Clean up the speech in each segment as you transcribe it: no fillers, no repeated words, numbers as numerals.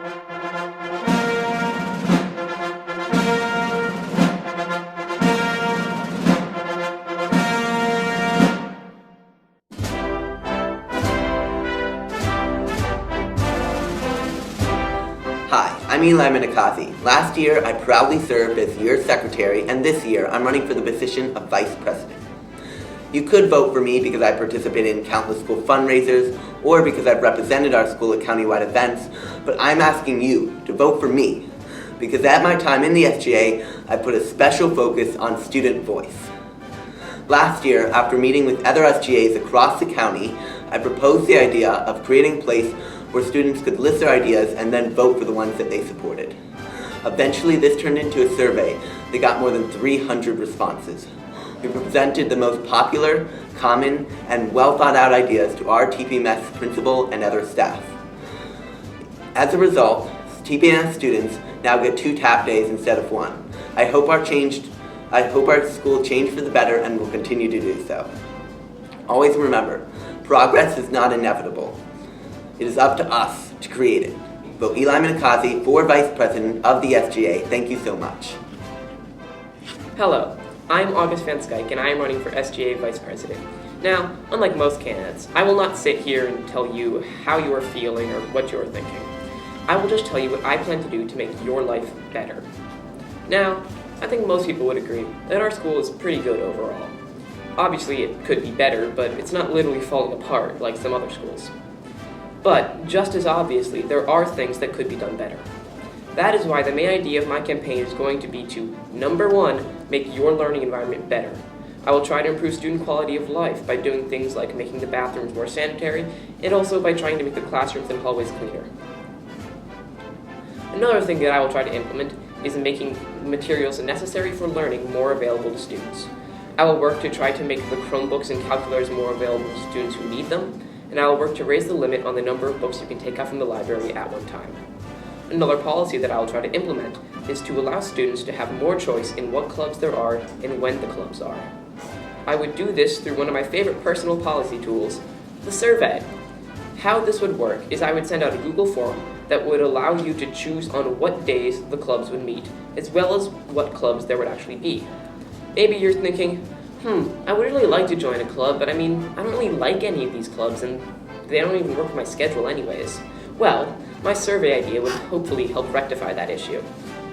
Hi, I'm Eli Minakazi. Last year, I proudly served as your secretary, and this year, I'm running for the position of vice president. You could vote for me because I participated in countless school fundraisers, or because I've represented our school at countywide events, but I'm asking you to vote for me, because at my time in the SGA, I put a special focus on student voice. Last year, after meeting with other SGAs across the county, I proposed the idea of creating a place where students could list their ideas and then vote for the ones that they supported. Eventually, this turned into a survey that got more than 300 responses. We presented the most popular, common, and well-thought-out ideas to our TPMS principal and other staff. As a result, TPMS students now get 2 TAP days instead of 1. I hope our school changed for the better and will continue to do so. Always remember, progress is not inevitable. It is up to us to create it. Vote Eli Minakazi for Vice President of the SGA. Thank you so much. Hello, I'm August Van Skyke and I am running for SGA Vice President. Now, unlike most candidates, I will not sit here and tell you how you are feeling or what you are thinking. I will just tell you what I plan to do to make your life better. Now, I think most people would agree that our school is pretty good overall. Obviously, it could be better, but it's not literally falling apart like some other schools. But, just as obviously, there are things that could be done better. That is why the main idea of my campaign is going to be to, number 1, make your learning environment better. I will try to improve student quality of life by doing things like making the bathrooms more sanitary, and also by trying to make the classrooms and hallways cleaner. Another thing that I will try to implement is making materials necessary for learning more available to students. I will work to try to make the Chromebooks and calculators more available to students who need them, and I will work to raise the limit on the number of books you can take out from the library at one time. Another policy that I will try to implement is to allow students to have more choice in what clubs there are and when the clubs are. I would do this through one of my favorite personal policy tools, the survey. How this would work is I would send out a Google form that would allow you to choose on what days the clubs would meet, as well as what clubs there would actually be. Maybe you're thinking, I would really like to join a club, but I don't really like any of these clubs, and they don't even work with my schedule anyways. Well, my survey idea would hopefully help rectify that issue.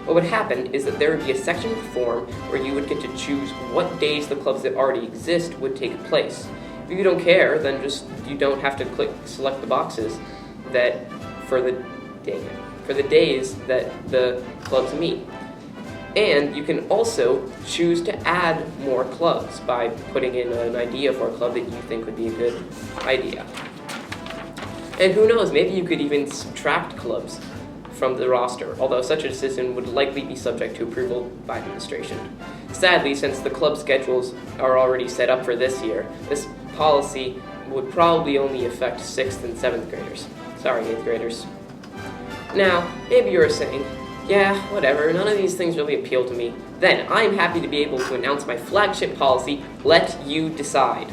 What would happen is that there would be a section of the form where you would get to choose what days the clubs that already exist would take place. If you don't care, then you don't have to select the boxes that for the days that the clubs meet. And you can also choose to add more clubs by putting in an idea for a club that you think would be a good idea. And who knows, maybe you could even subtract clubs from the roster, although such a decision would likely be subject to approval by administration. Sadly, since the club schedules are already set up for this year, this policy would probably only affect 6th and 7th graders. Sorry, 8th graders. Now, maybe you're saying, yeah, whatever, none of these things really appeal to me. Then, I'm happy to be able to announce my flagship policy, Let You Decide.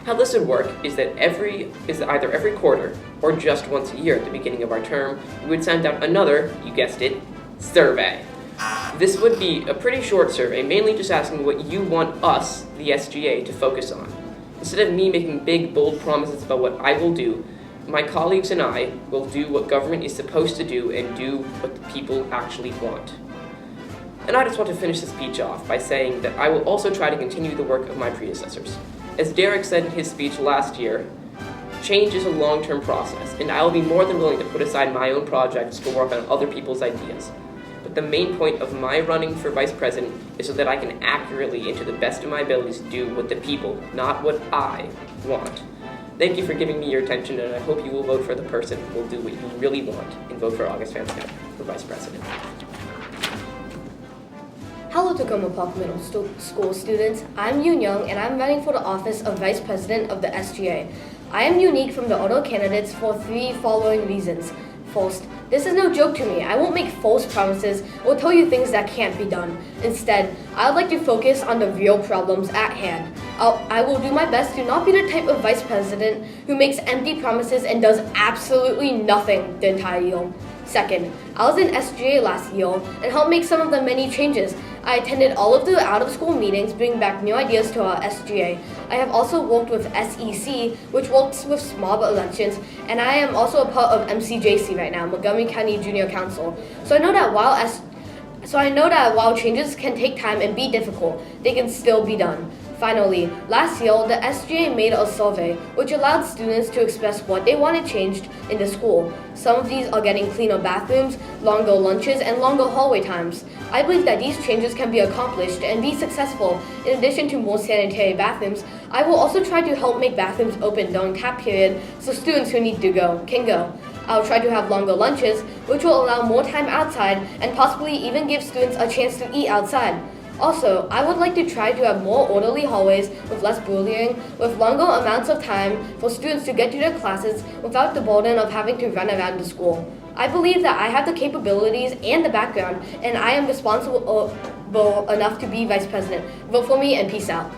How this would work is that either every quarter or just once a year at the beginning of our term, we would send out another, you guessed it, survey. This would be a pretty short survey, mainly just asking what you want us, the SGA, to focus on. Instead of me making big, bold promises about what I will do, my colleagues and I will do what government is supposed to do and do what the people actually want. And I just want to finish this speech off by saying that I will also try to continue the work of my predecessors. As Derek said in his speech last year, change is a long-term process, and I will be more than willing to put aside my own projects to work on other people's ideas. But the main point of my running for vice president is so that I can accurately and to the best of my abilities do what the people, not what I, want. Thank you for giving me your attention, and I hope you will vote for the person who will do what you really want and vote for August Van Skyke for vice president. Hello Tacoma Park Middle School students, I'm Yoon Young and I'm running for the office of Vice President of the SGA. I am unique from the other candidates for 3 following reasons. First, this is no joke to me. I won't make false promises or tell you things that can't be done. Instead, I'd like to focus on the real problems at hand. I will do my best to not be the type of vice president who makes empty promises and does absolutely nothing the entire year. Second, I was in SGA last year and helped make some of the many changes. I attended all of the out-of-school meetings, bringing back new ideas to our SGA. I have also worked with SEC, which works with small elections, and I am also a part of MCJC right now, Montgomery County Junior Council. So I know that while changes can take time and be difficult, they can still be done. Finally, last year, the SGA made a survey which allowed students to express what they wanted changed in the school. Some of these are getting cleaner bathrooms, longer lunches, and longer hallway times. I believe that these changes can be accomplished and be successful. In addition to more sanitary bathrooms, I will also try to help make bathrooms open during tap period so students who need to go can go. I'll try to have longer lunches, which will allow more time outside and possibly even give students a chance to eat outside. Also, I would like to try to have more orderly hallways with less bullying, with longer amounts of time for students to get to their classes without the burden of having to run around the school. I believe that I have the capabilities and the background, and I am responsible enough to be vice president. Vote for me and peace out.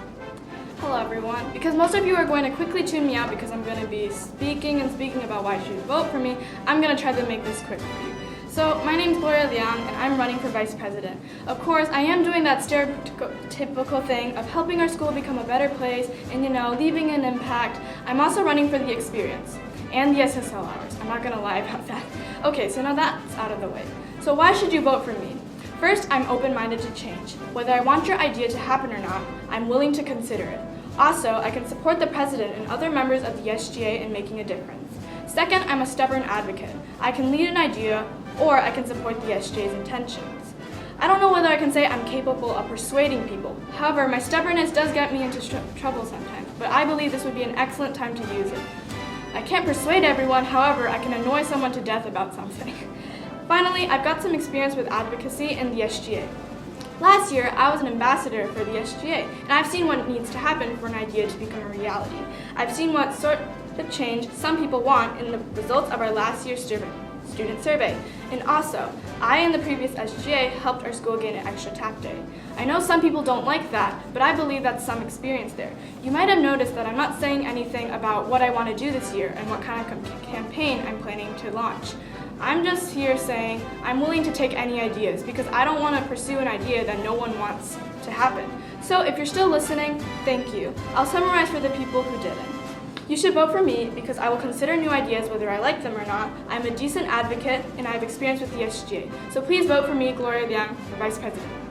Hello everyone. Because most of you are going to quickly tune me out because I'm going to be speaking about why you should vote for me, I'm going to try to make this quick for you. So, my name is Gloria Liang, and I'm running for vice president. Of course, I am doing that stereotypical thing of helping our school become a better place and, leaving an impact. I'm also running for the experience and the SSL hours. I'm not going to lie about that. Okay, so now that's out of the way. So why should you vote for me? First, I'm open-minded to change. Whether I want your idea to happen or not, I'm willing to consider it. Also, I can support the president and other members of the SGA in making a difference. Second, I'm a stubborn advocate. I can lead an idea, or I can support the SGA's intentions. I don't know whether I can say I'm capable of persuading people. However, my stubbornness does get me into trouble sometimes, but I believe this would be an excellent time to use it. I can't persuade everyone, however, I can annoy someone to death about something. Finally, I've got some experience with advocacy in the SGA. Last year, I was an ambassador for the SGA, and I've seen what needs to happen for an idea to become a reality. I've seen what sort of change some people want in the results of our last year's student survey. And also, I and the previous SGA helped our school gain an extra tap day. I know some people don't like that, but I believe that's some experience there. You might have noticed that I'm not saying anything about what I want to do this year and what kind of campaign I'm planning to launch. I'm just here saying I'm willing to take any ideas because I don't want to pursue an idea that no one wants to happen. So if you're still listening, thank you. I'll summarize for the people who didn't. You should vote for me because I will consider new ideas whether I like them or not. I'm a decent advocate and I have experience with the SGA. So please vote for me, Gloria Liang, for Vice President.